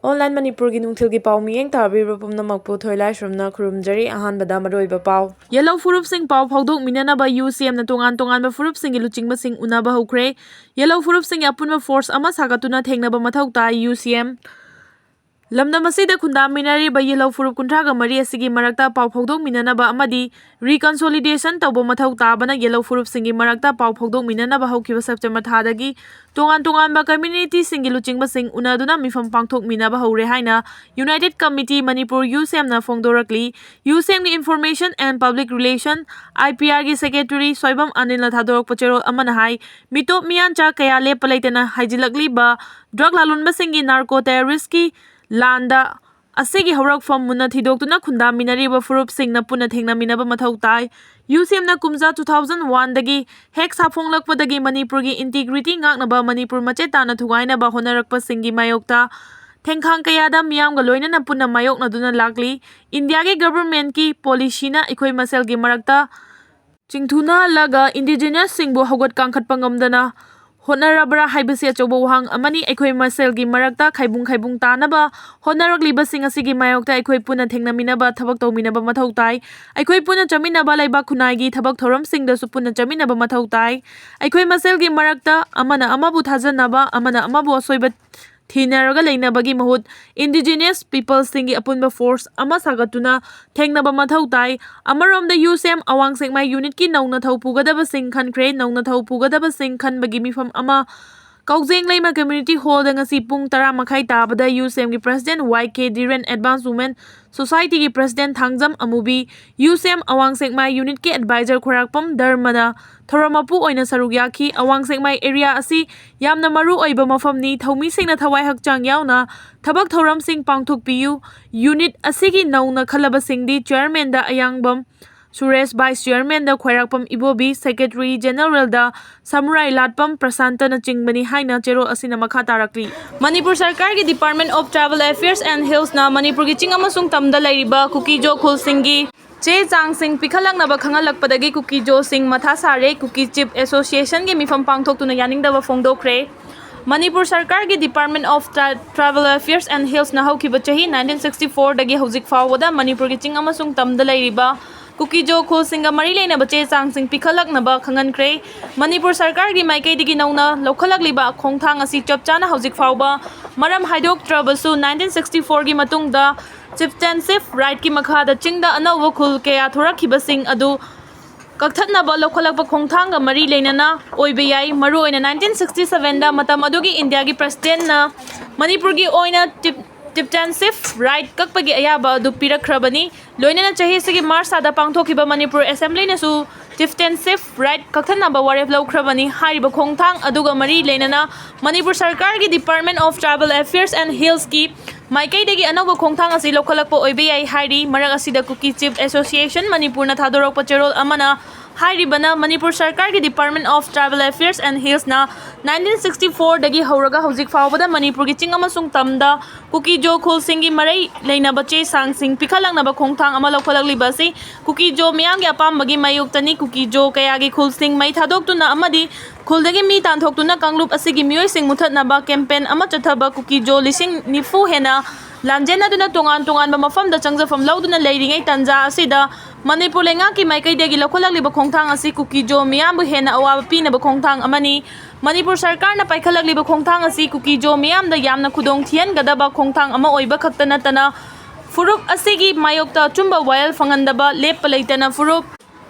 Online Manipuri nungthilgi pau miyeng tabira pumnamakpu thoilaisrumna khurumjari ahanbada maroiba pau. Yellow furupsing pau phaudok minanaba UCM na tongan furupsing luchingmasing unaba hokre. Yellow furupsing apunba force ama sagatuna thengnaba mathau tai UCM. Lamdam asida khundaminari ba yellow furup kuntraga mari asigi marakta pau phaudok minanaba amadi reconciliation tawbo mathau tabana yellow furup singi marakta pau phaudok minanaba haukiba September thadagi tongan ba community singi luchingba sing unaduna mifam pangthok minaba hore haina United Committee Manipur UCM na phongdorakli UCM ni Information and Public Relation IPR gi Secretary Soibam Anil na thadorok pachero amana hai mitop miyancha kaya lepalaitena haijilakli ba drug lalunba singi narco terrorist ki Landa asigi horak from muna thidokuna khundaminari ba furup singna puna thengnaminaba mathau tai UCM na kumza 2001 dagi hek saphonglakpadagi Manipur gi integrity ngaknaba Manipur machetana thugaina ba honarakpa singi mayokta thengkhang kayada miyamga loinana puna mayokna duna lakli India gi government ki policy na ikhoi masel gi marakta chingthuna laga indigenous singbo hogot kangkhat pangamdana Honarabra haibasi achobo wahang amani ekhoi masel gi marakta khaibung tanaba honarakliba sing asigi mayokta ekhoi puna thengnaminaba thabak tawminaba mathau tai ekhoi puna chaminaba laiba khunai gi thabak thoram singda su puna chaminaba mathau tai ekhoi masel gi marakta amana amabu thajanaba amana amabu asoiba Thinaraga leinabagi mahut indigenous people singi apunba force ama sagatuna thengnaba mathau tai amarom da UCM awang sengmai unit ki nauna thau pugadaba sing khankre nauna thau pugadaba sing khanbagi mifam ama Kaujeng Laima Community Hall da ngasi pung 10 makhai tabada UCM gi President YK Diren Advanced Women Society gi President Thangjam Amubi UCM awang sengmai unit ki advisor khorakpam Dharmana Thoramapu oina sarugyaki awang sengmai area asi yamna maru oiba mafamni thomi singna thawai hakchang yauna thabak thoram sing pangthuk piu unit asigi nauna khalaba singdi chairman da ayangbam Suresh Vice Chairman da Khwairakpam Ibobi Secretary General da Samurai Latpam Prasanta na chingbani haina chero asina makha tarakli Manipur Sarkar gi Department of Travel Affairs and Hills na Manipur gi chingamasung tamda lairiba Kuki Jo Khul Singi che chang sing pikhalang na ba khangalakpadagi Kuki Jo Sing Matha Sare Kuki Chief Association gi mifam pangthok tuna yaningda ba phongdokre Manipur Sarkar gi Department of Travel Affairs and Hills na haukiba chahi 1964 dagi hojik fawada Manipur gi chingamasung tamda lairiba Kuki Jo Khul Singa mari leina bache chang sing pikhalak na ba khangan kre Manipur Sarkar gi maikai digi nauna lokhalak liba khongthang asi chapchana hojik fawba maram haidok trabasu 1964 gi matung da chieftainship right ki makha da chingda anawa khul ke athorak khiba sing adu kakthana ba lokhalak ba khongthang ga mari leina na oibe yai maru oina 1967 da matam adugi India gi president na Manipur gi oina chieftainship right kakpagi ayaba adu pirakhrabani loinana chahi sigi March sada pangthokiba Manipur Assembly na su chieftainship right kakthana ba warep lawkhrabani hariba khongthang aduga mari leinana Manipur Sarkar gi Department of Travel Affairs and Hills ki maikai degi anauba khongthang asi lokhalakpa oibe yai hairi marak asida Kuki Chief Association Manipur na thadorok pacherol amana hairibana Manipur Sarkar gi Department of Travel Affairs and Hills na 1964 dagi horaga hojik fawbada Manipur gi chingamasung tamda Kuki Jo Khul Singi marai leina bache sang sing pikhalang na ba khongthang ama lokhalakli basi Kuki Jo miyam gi apambagi mayuktani Kuki Jo kaya gi Khul Sing mai thadok tuna amadi Khuldagi mi tanthok tuna kanglup asigi miyoi sing muthat na ba campaign ama chathaba Kuki Jo lising nifu hena Lanjena duna tongan ba mafam da changjafam lauduna leiringai tanja asida Manipur lenga ki maikai degi lokhalak liba khongthang asi Kuki Jo miyam bu hena awaba pina ba khongthang amani Manipur Sarkar na paikhalak liba khongthang asi Kuki Jo miyam da yamna khudong thian gadaba khongthang ama oiba khaktana tana furup asigi mayokta chumba wayal fangandaba lepa leitana furup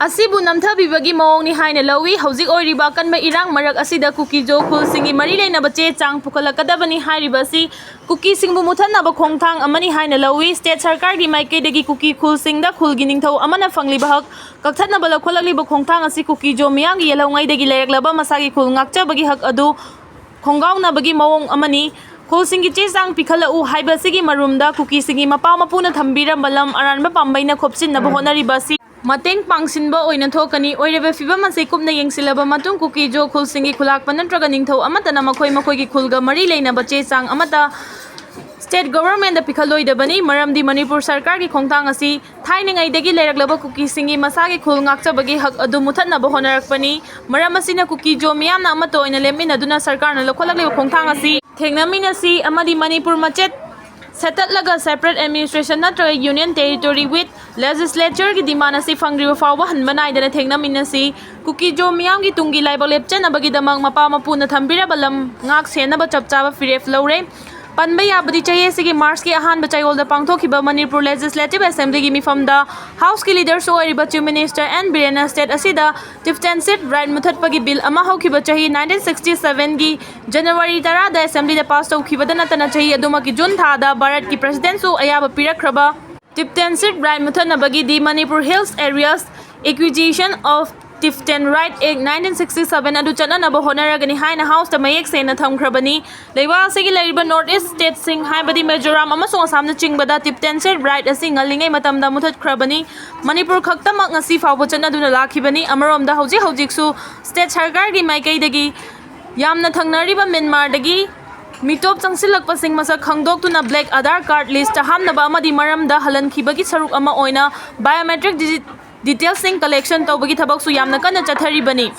Asibu namthabibagi mawong ni haina lawi hojik oiriba kanba irang marak asida Kuki Jo Khul Singi mari leina bache chang pukhalakadabani hairibasi Kuki Singbu muthanna ba khongthang amani haina lawi state sarkar gi maikai degi Kuki Khul Singda khulgi ningthau amana fangli bahak kakthana bala kholali ba khongthang asi Kuki Jo miyang gi yelongai degi leiraklaba masagi khul ngakcha bagi hak adu khongauna bagi mawong amani Khul Singi che sang pikhala u haiba sigi marumda Kuki Singi mapa mapuna thambira malam aranba pambaina khopsin na bahonari basi Mateng pangsinba oina thokani oireba fibam ase kupna yengsilaba matung Kuki Jo Khul Singi khulak panatraga ningthau amata na makhoi gi khulga mari leina bache sang amata state government da pikhaloi da bani maramdi Manipur Sarkar gi khongthang asi thainengai degi leiraklaba Kuki Singi masagi khul ngakcha bagi hak adu muthatna ba honarakpani maram asina Kuki Jo miyamna amato oina lemina duna sarkar na lokholak le khongthang asi thengnamina si amadi Manipur machet सेटलगा separate administration नत्रगा union territory with legislature की demand असी फंग्रिबा फावबा हनबा नाइदना थेंगनामिनसी cookie Zo मियाम की तुंगी लाइबा लेपचनबगीदमक मपा मपुना थंबिरबा लम ngak senaba chapchaba firef lore panba yabadi chahi asigi march ki ahan bachayolda pangthokiba manipur legislative assembly gi mifamda house ki leaders oiriba chief minister and birena state asida chieftainship right muthatpagi bill ama haukiba chahi 1967 gi january 10 da assembly da pass tawkibada natana chahi adumaki june tha da bharat ki president su ayaba pirakhraba chieftainship right muthanabagi di manipur hills areas acquisition of Tiften Right Act 1967 adu chananaba honaragani haina house ta mayek sena thamkhrabani leiwa asigi leriba north east state sing haibadi Mizoram amasung Assam na chingbada Tiften right asi ngalingai matamda muthatkrabani Manipur khaktamak ngasi fawbo chanaduna lakhibani amaromda hojik su state sarkar gi maikai dagi yamna thangnariba Myanmar dagi mitop changsilakpa sing masak khangdoktuna black Aadhaar card list ta hamnaba amadi maramda halankhibagi saruk ama oina biometric details sing collection tawbagi thabak su yamna kana chatharibani